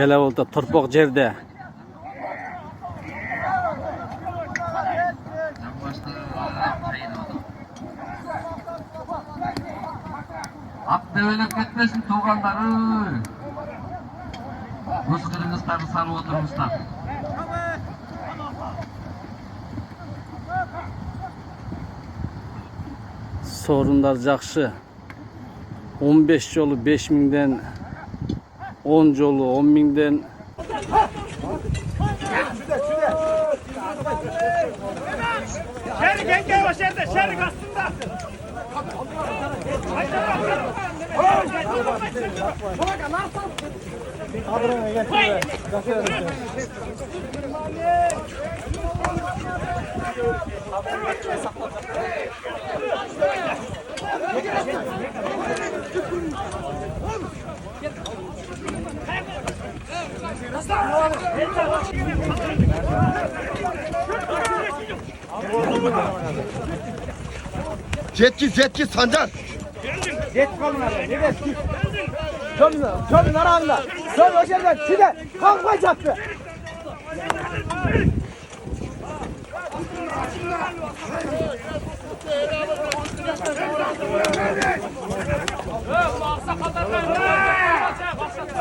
Hele oldu tırpok cerde. Atla ölüp ketmesin tuğanları. Kızgırınızları sarı oturmuşlar. Sorunlar жақсы. 15 yolu 5.000'den 10 yolu 10.000'den Şerik engel var şerde, şerik aslında. Zetki Sancar. Jet kalmadı. Evet. Çömün arasında. Çömün o yerden çile. Kalkma çattı.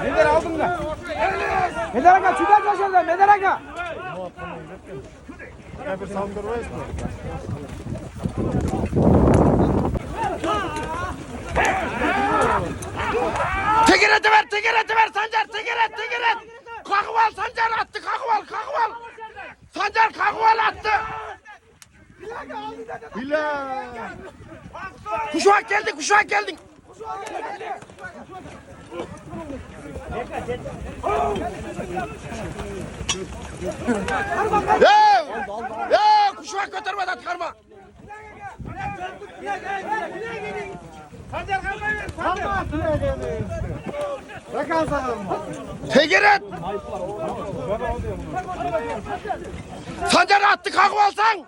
Meder aldın da. Meder aga çile kaçırdı. Meder aga. Bir saldırmayız mı? Tekereti ver Sancar, tekeret. Kakıval Sancar attı, kakıval. Sancar kakıval attı. Bilal. Kuşak geldin. Ya, kuşak götürmeden çıkarma. Tekeret. Sancar attı kakıvalsan.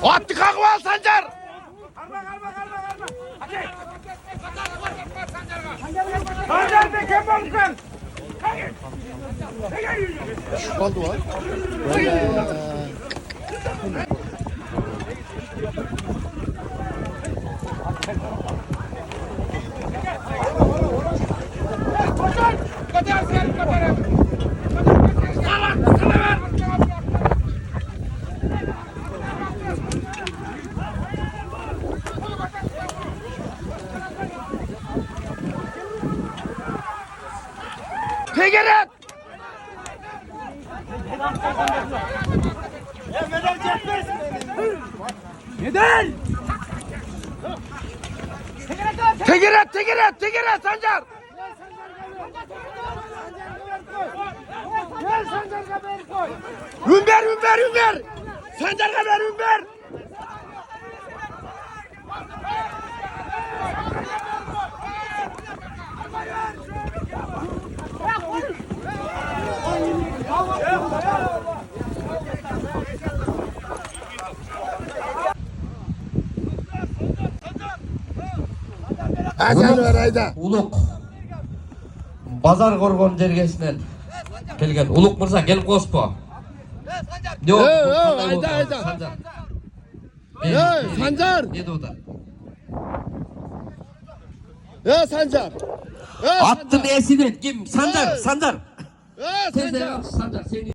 Attı kakıval Sancar. Sancar be kembalkan. Şu oldu var. Tekeret. Tekeret Sancar. Ümber. Sancar'a ver Ümber. Uluk. Bazar korgon dergesinden kelgen. Uluk Mırza gel Gospo. Yok. Ayda. Sancar. Ne de o da? Sancar. Attın esini. Kim? Sancar. Sancar. Sancar. Seni